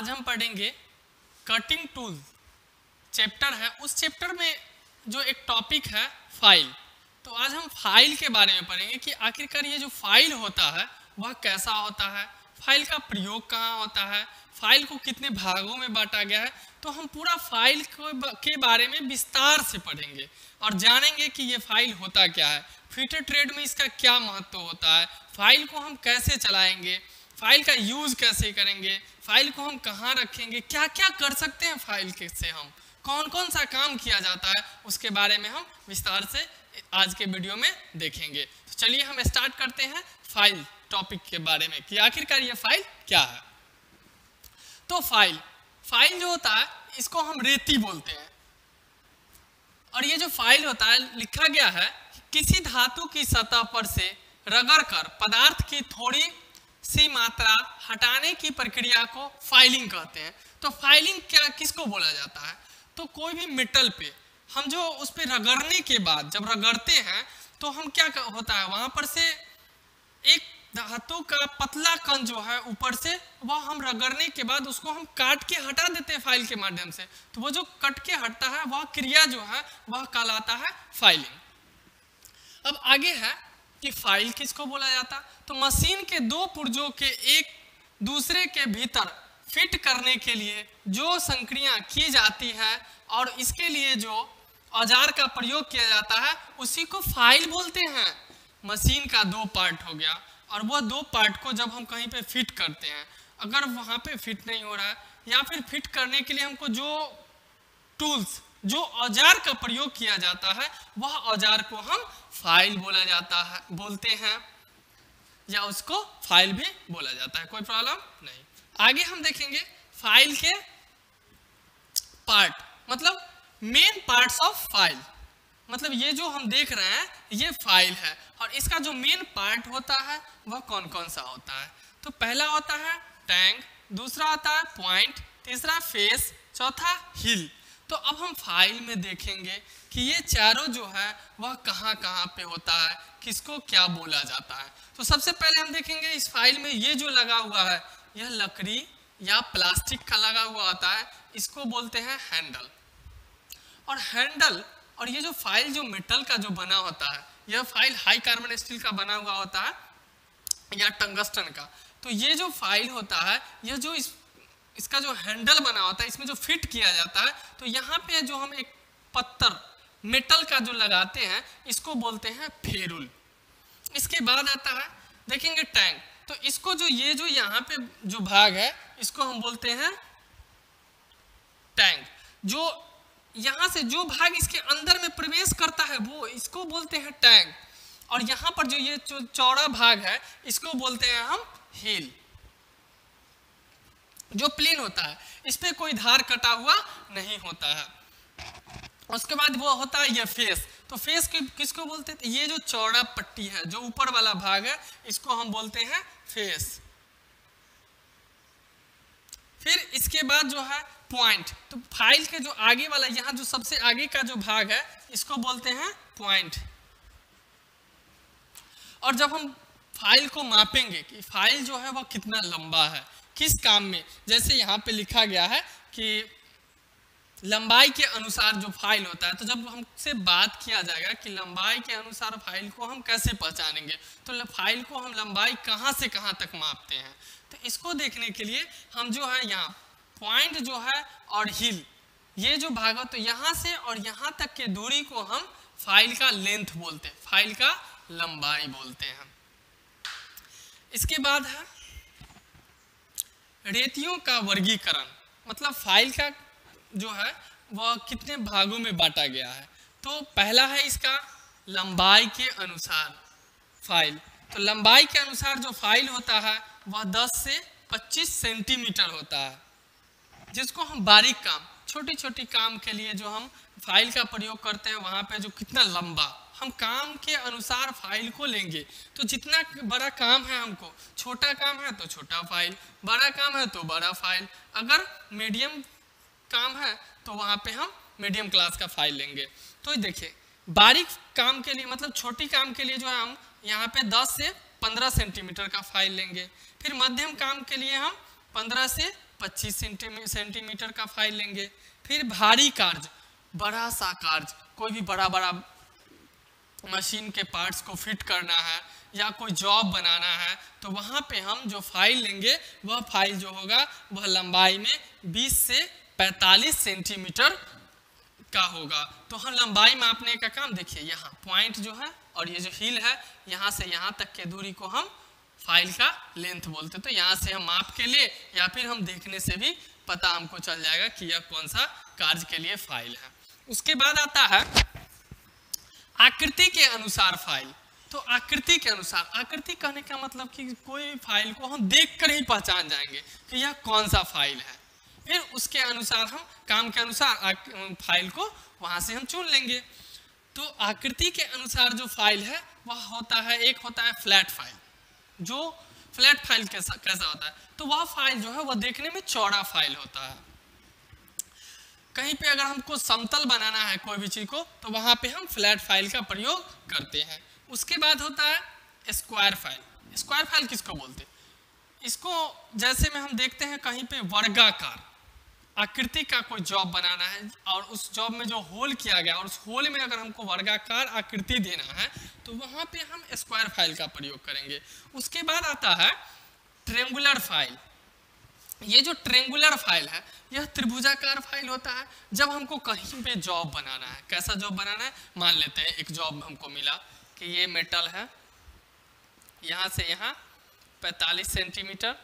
आज हम पढ़ेंगे कटिंग टूल चैप्टर है। उस चैप्टर में जो एक टॉपिक है फाइल, तो आज हम फाइल के बारे में पढ़ेंगे कि आखिरकार ये जो फाइल होता है वह कैसा होता है, फाइल का प्रयोग कहाँ होता है, फाइल को कितने भागों में बांटा गया है। तो हम पूरा फाइल के बारे में विस्तार से पढ़ेंगे और जानेंगे कि ये फाइल होता क्या है, फ्यूचर ट्रेड में इसका क्या महत्व होता है, फाइल को हम कैसे चलाएंगे, फाइल का यूज़ कैसे करेंगे, फाइल को हम कहाँ रखेंगे, क्या क्या कर सकते हैं फाइल के से, हम कौन कौन सा काम किया जाता है, उसके बारे में हम विस्तार से आज के वीडियो में देखेंगे। तो चलिए हम स्टार्ट करते हैं फाइल टॉपिक के बारे में कि आखिरकार ये फाइल क्या है। तो फाइल जो होता है इसको हम रेती बोलते हैं, और ये जो फाइल होता है लिखा गया है किसी धातु की सतह पर से रगड़कर पदार्थ की थोड़ी सी मात्रा हटाने की प्रक्रिया को फाइलिंग कहते हैं। तो फाइलिंग क्या किसको बोला जाता है, तो कोई भी मेटल पे हम जो उस पे रगड़ने के बाद जब रगड़ते हैं तो हम क्या होता है वहां पर से एक धातु का पतला कण जो है ऊपर से वह हम रगड़ने के बाद उसको हम काट के हटा देते हैं फाइल के माध्यम से। तो वो जो कट के हटता है वह क्रिया जो है वह कहलाता है फाइलिंग। अब आगे है कि फाइल किसको बोला जाता, तो मशीन के दो पुर्जों के एक दूसरे के भीतर फिट करने के लिए जो संक्रिया की जाती है और इसके लिए जो औजार का प्रयोग किया जाता है उसी को फाइल बोलते हैं। मशीन का दो पार्ट हो गया और वह दो पार्ट को जब हम कहीं पे फिट करते हैं, अगर वहाँ पे फिट नहीं हो रहा है या फिर फिट करने के लिए हमको जो टूल्स जो औजार का प्रयोग किया जाता है वह औजार को हम फाइल बोलते हैं या उसको फाइल भी बोला जाता है, कोई प्रॉब्लम नहीं। आगे हम देखेंगे फाइल के पार्ट, मतलब मेन पार्ट्स ऑफ फाइल, मतलब ये जो हम देख रहे हैं ये फाइल है और इसका जो मेन पार्ट होता है वह कौन कौन सा होता है। तो पहला होता है टैंक, दूसरा होता है पॉइंट, तीसरा फेस, चौथा हिल। तो अब हम फाइल में देखेंगे कि ये चारों जो है वह कहाँ कहाँ पे होता है, किसको क्या बोला जाता है। तो सबसे पहले हम देखेंगे इस फाइल में ये जो लगा हुआ है यह लकड़ी या प्लास्टिक का लगा हुआ होता है, इसको बोलते हैं हैंडल। और हैंडल और ये जो फाइल जो मेटल का जो बना होता है, यह फाइल हाई कार्बन स्टील का बना हुआ होता है या टंगस्टन का। तो ये जो फाइल होता है यह जो इसका जो हैंडल बना होता है इसमें जो फिट किया जाता है, तो यहाँ पे जो हम एक पत्थर मेटल का जो लगाते हैं इसको बोलते हैं फेरुल। इसके बाद आता है देखेंगे टैंक, तो इसको जो ये जो यहाँ पे जो भाग है इसको हम बोलते हैं टैंक। जो यहाँ से जो भाग इसके अंदर में प्रवेश करता है वो इसको बोलते हैं टैंक, और यहाँ पर जो ये चौड़ा भाग है इसको बोलते हैं हम हिल। जो प्लेन होता है इस पे कोई धार कटा हुआ नहीं होता है। उसके बाद वो होता है ये फेस, तो फेस किसको बोलते हैं, ये जो चौड़ा पट्टी है जो ऊपर वाला भाग है इसको हम बोलते हैं फेस। फिर इसके बाद जो है पॉइंट, तो फाइल के जो आगे वाला यहाँ जो सबसे आगे का जो भाग है इसको बोलते हैं पॉइंट। और जब हम फाइल को मापेंगे कि फाइल जो है वह कितना लंबा है किस काम में, जैसे यहाँ पे लिखा गया है कि लंबाई के अनुसार जो फाइल होता है, तो जब हमसे बात किया जाएगा कि लंबाई के अनुसार फाइल को हम कैसे पहचानेंगे, तो फाइल को हम लंबाई कहाँ से कहाँ तक मापते हैं, तो इसको देखने के लिए हम जो है यहाँ पॉइंट जो है और हिल ये जो भाग है तो यहाँ से और यहाँ तक के दूरी को हम फाइल का लेंथ बोलते हैं, फाइल का लंबाई बोलते हैं। इसके बाद है रेतियों का वर्गीकरण, मतलब फाइल का जो है वह कितने भागों में बांटा गया है। तो पहला है इसका लंबाई के अनुसार फाइल, तो लंबाई के अनुसार जो फाइल होता है वह 10 से 25 सेंटीमीटर होता है, जिसको हम बारीक काम छोटी छोटी काम के लिए जो हम फाइल का प्रयोग करते हैं वहाँ पे जो कितना लंबा हम काम के अनुसार फाइल को लेंगे। तो जितना बड़ा काम है हमको, छोटा काम है तो छोटा फाइल, बड़ा काम है तो बड़ा फाइल, अगर मीडियम काम है तो वहाँ पे हम मीडियम क्लास का फाइल लेंगे। तो देखिए बारीक काम के लिए मतलब छोटी काम के लिए जो है हम यहाँ पे 10 से 15 सेंटीमीटर का फाइल लेंगे। फिर मध्यम काम के लिए हम 15 से 25 सेंटीमीटर का फाइल लेंगे। फिर भारी कार्य, बड़ा सा कार्य, कोई भी बड़ा बड़ा मशीन के पार्ट्स को फिट करना है या कोई जॉब बनाना है, तो वहाँ पे हम जो फाइल लेंगे वह फाइल जो होगा वह लंबाई में 20 से 45 सेंटीमीटर का होगा। तो हम लंबाई मापने का काम देखिए, यहाँ पॉइंट जो है और ये जो हील है, यहाँ से यहाँ तक के दूरी को हम फाइल का लेंथ बोलते। तो यहाँ से हम माप के लिए या फिर हम देखने से भी पता हमको चल जाएगा कि यह कौन सा कार्य के लिए फाइल है। उसके बाद आता है आकृति के अनुसार फाइल। तो आकृति के अनुसार, आकृति कहने का मतलब कि कोई फाइल को हम देखकर ही पहचान जाएंगे कि यह कौन सा फाइल है। फिर उसके अनुसार हम काम के अनुसार फाइल को वहां से हम चुन लेंगे। तो आकृति के अनुसार जो फाइल है वह होता है, एक होता है फ्लैट फाइल। जो फ्लैट फाइल कैसा होता है, तो वह फाइल जो है वह देखने में चौड़ा फाइल होता है। कहीं पे अगर हमको समतल बनाना है कोई भी चीज को, तो वहां पे हम फ्लैट फाइल का प्रयोग करते हैं। उसके बाद होता है स्क्वायर फाइल। स्क्वायर फाइल किसको बोलते हैं? इसको जैसे में हम देखते हैं कहीं पे वर्गाकार आकृति का कोई जॉब बनाना है और उस जॉब में जो होल किया गया और उस होल में अगर हमको वर्गाकार आकृति देना है, तो वहां पे हम स्क्वायर फाइल का प्रयोग करेंगे। उसके बाद आता है ट्रेंगुलर फाइल। ये जो ट्रेंगुलर फाइल है यह त्रिभुजाकार फाइल होता है। जब हमको कहीं पे जॉब बनाना है, कैसा जॉब बनाना है, मान लेते हैं एक जॉब हमको मिला कि ये मेटल है, यहाँ से यहाँ 45 सेंटीमीटर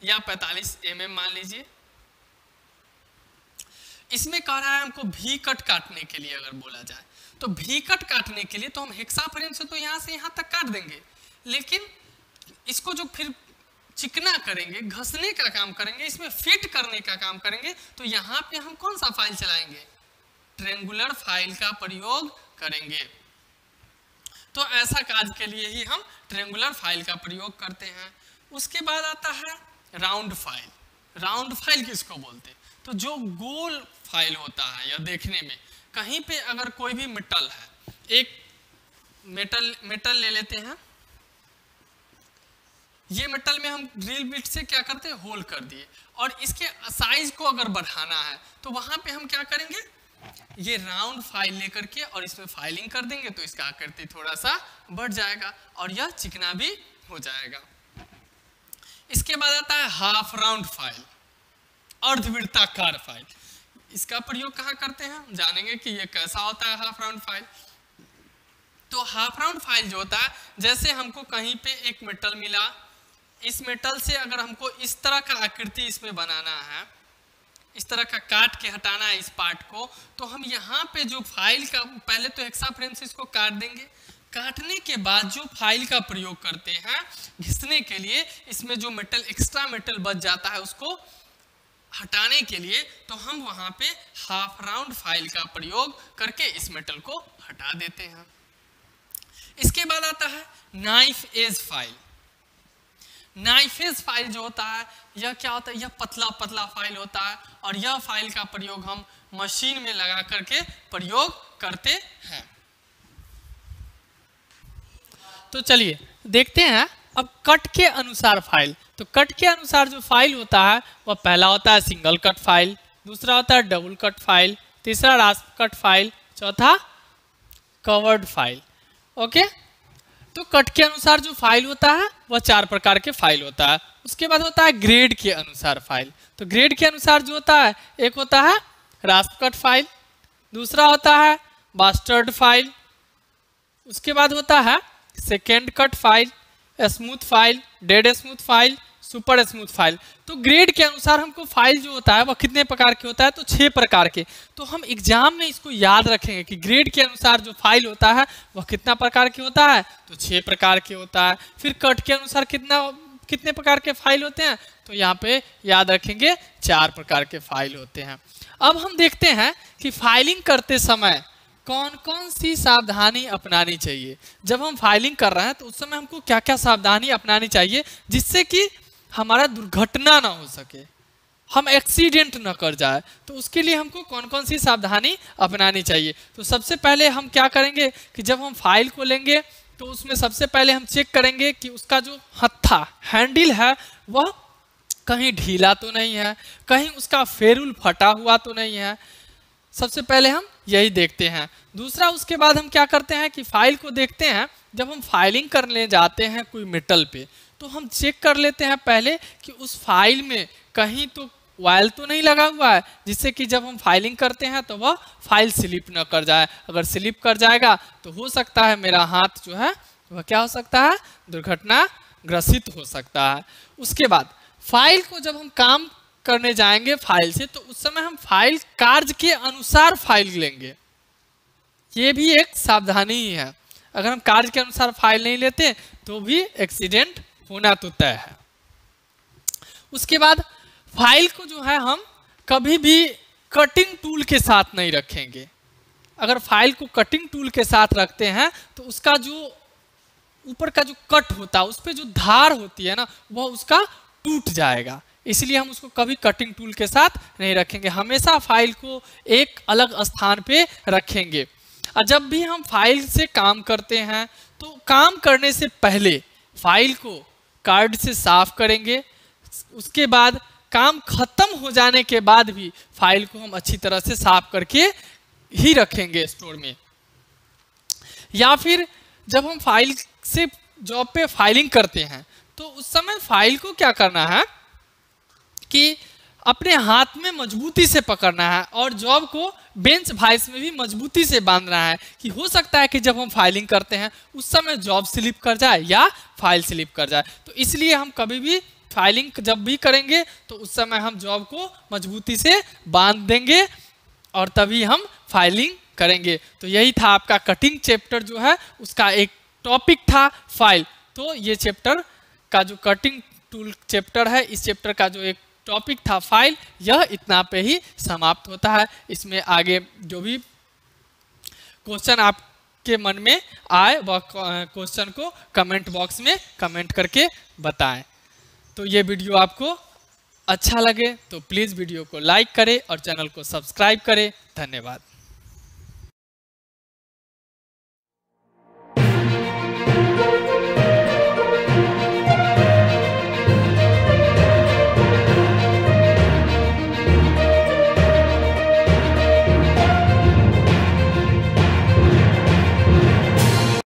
या 45 mm मान लीजिए। इसमें कह रहा है हमको भी कट काटने के लिए, अगर बोला जाए तो भी कट काटने के लिए तो हम हेक्सा फ्रेम से तो यहाँ से यहाँ तक काट देंगे, लेकिन इसको जो फिर चिकना करेंगे, घसने का काम करेंगे, इसमें फिट करने का काम करेंगे, तो यहाँ पे हम कौन सा फाइल चलाएंगे? ट्रेंगुलर फाइल का प्रयोग करेंगे। तो ऐसा कार्य के लिए ही हम ट्रेंगुलर फाइल का प्रयोग करते हैं। उसके बाद आता है राउंड फाइल। राउंड फाइल किसको बोलते हैं? तो जो गोल फाइल होता है या देखने में कहीं पे अगर कोई भी मेटल है, एक मेटल ले लेते हैं, ये मेटल में हम ड्रिल बिट से क्या करते हैं, होल कर दिए, और इसके साइज को अगर बढ़ाना है तो वहां पे हम क्या करेंगे, ये राउंड फाइल लेकर के और इसमें फाइलिंग कर देंगे, तो इसका आकृति थोड़ा सा बढ़ जाएगा और यह चिकना भी हो जाएगा। इसके बाद आता है हाफ राउंड फाइल, अर्धवृत्ताकार फाइल। इसका प्रयोग कहाँ करते हैं, हम जानेंगे कि ये कैसा होता है हाफ राउंड फाइल। तो हाफ राउंड फाइल जो होता है, जैसे हमको कहीं पे एक मेटल मिला, इस मेटल से अगर हमको इस तरह का आकृति इसमें बनाना है, इस तरह का काट के हटाना है इस पार्ट को, तो हम यहाँ पे जो फाइल का पहले तो हेक्सा फ्रेम से इसको काट देंगे। काटने के बाद जो फाइल का प्रयोग करते हैं घिसने के लिए, इसमें जो मेटल एक्स्ट्रा मेटल बच जाता है उसको हटाने के लिए, तो हम वहाँ पे हाफ राउंड फाइल का प्रयोग करके इस मेटल को हटा देते हैं। इसके बाद आता है knife edge file. Knife edge file जो होता है यह क्या होता है, यह पतला पतला फाइल होता है और यह फाइल का प्रयोग हम मशीन में लगा करके प्रयोग करते हैं। तो चलिए देखते हैं अब कट के अनुसार फाइल। तो कट के अनुसार जो फाइल होता है वह पहला होता है सिंगल कट फाइल, दूसरा होता है डबल कट फाइल, तीसरा रास्प कट फाइल, चौथा कवर्ड फाइल। ओके, तो कट के अनुसार जो फाइल होता है वह 4 प्रकार के फाइल होता है। उसके बाद होता है ग्रेड के अनुसार फाइल। तो ग्रेड के अनुसार जो होता है, एक होता है रास्प कट फाइल, दूसरा होता है बास्टर्ड फाइल, उसके बाद होता है second cut file, smooth file, dead smooth file, super smooth file. तो ग्रेड के अनुसार हमको फाइल जो होता है वह कितने प्रकार के होता है, तो 6 प्रकार के। तो हम एग्जाम में इसको याद रखेंगे कि ग्रेड के अनुसार जो फाइल होता है वह कितना प्रकार के होता है, तो 6 प्रकार के होता है। फिर कट के अनुसार कितने प्रकार के फाइल होते हैं, तो यहाँ पे याद रखेंगे 4 प्रकार के फाइल होते हैं। अब हम देखते हैं कि फाइलिंग करते समय कौन कौन सी सावधानी अपनानी चाहिए। जब हम फाइलिंग कर रहे हैं तो उस समय हमको क्या क्या सावधानी अपनानी चाहिए जिससे कि हमारा दुर्घटना ना हो सके, हम एक्सीडेंट ना कर जाए। तो उसके लिए हमको कौन कौन सी सावधानी अपनानी चाहिए। तो सबसे पहले हम क्या करेंगे कि जब हम फाइल को लेंगे तो उसमें सबसे पहले हम चेक करेंगे कि उसका जो हत्था हैंडल है वह कहीं ढीला तो नहीं है, कहीं उसका फेरुल फटा हुआ तो नहीं है। सबसे पहले हम यही देखते हैं। दूसरा, उसके बाद हम क्या करते हैं कि फाइल को देखते हैं। जब हम फाइलिंग करने जाते हैं कोई मेटल पे, तो हम चेक कर लेते हैं पहले कि उस फाइल में कहीं तो ऑयल तो नहीं लगा हुआ है, जिससे कि जब हम फाइलिंग करते हैं तो वह फाइल स्लिप न कर जाए। अगर स्लिप कर जाएगा तो हो सकता है मेरा हाथ जो है वह क्या हो सकता है, दुर्घटना ग्रसित हो सकता है। उसके बाद फाइल को जब हम काम करने जाएंगे फाइल से, तो उस समय हम फाइल कार्य के अनुसार फाइल लेंगे। ये भी एक सावधानी ही है। अगर हम कार्य के अनुसार फाइल नहीं लेते तो भी एक्सीडेंट होना तो तय है। उसके बाद फाइल को जो है हम कभी भी कटिंग टूल के साथ नहीं रखेंगे। अगर फाइल को कटिंग टूल के साथ रखते हैं तो उसका जो ऊपर का जो कट होता है, उस पर जो धार होती है ना, वह उसका टूट जाएगा। इसलिए हम उसको कभी कटिंग टूल के साथ नहीं रखेंगे, हमेशा फाइल को एक अलग स्थान पे रखेंगे। और जब भी हम फाइल से काम करते हैं तो काम करने से पहले फाइल को कार्ड से साफ करेंगे। उसके बाद काम खत्म हो जाने के बाद भी फाइल को हम अच्छी तरह से साफ करके ही रखेंगे स्टोर में। या फिर जब हम फाइल से जॉब पे फाइलिंग करते हैं तो उस समय फाइल को क्या करना है कि अपने हाथ में मजबूती से पकड़ना है और जॉब को बेंच वाइस में भी मजबूती से बांधना है। कि हो सकता है कि जब हम फाइलिंग करते हैं उस समय जॉब स्लिप कर जाए या फाइल स्लिप कर जाए। तो इसलिए हम कभी भी फाइलिंग जब भी करेंगे तो उस समय हम जॉब को मजबूती से बांध देंगे और तभी हम फाइलिंग करेंगे। तो यही था आपका कटिंग चैप्टर जो है उसका एक टॉपिक था फाइल। तो ये चैप्टर का जो कटिंग टूल चैप्टर है, इस चैप्टर का जो एक टॉपिक था फाइल, यह इतना पे ही समाप्त होता है। इसमें आगे जो भी क्वेश्चन आपके मन में आए वह क्वेश्चन को कमेंट बॉक्स में कमेंट करके बताएं। तो ये वीडियो आपको अच्छा लगे तो प्लीज़ वीडियो को लाइक करें और चैनल को सब्सक्राइब करें। धन्यवाद।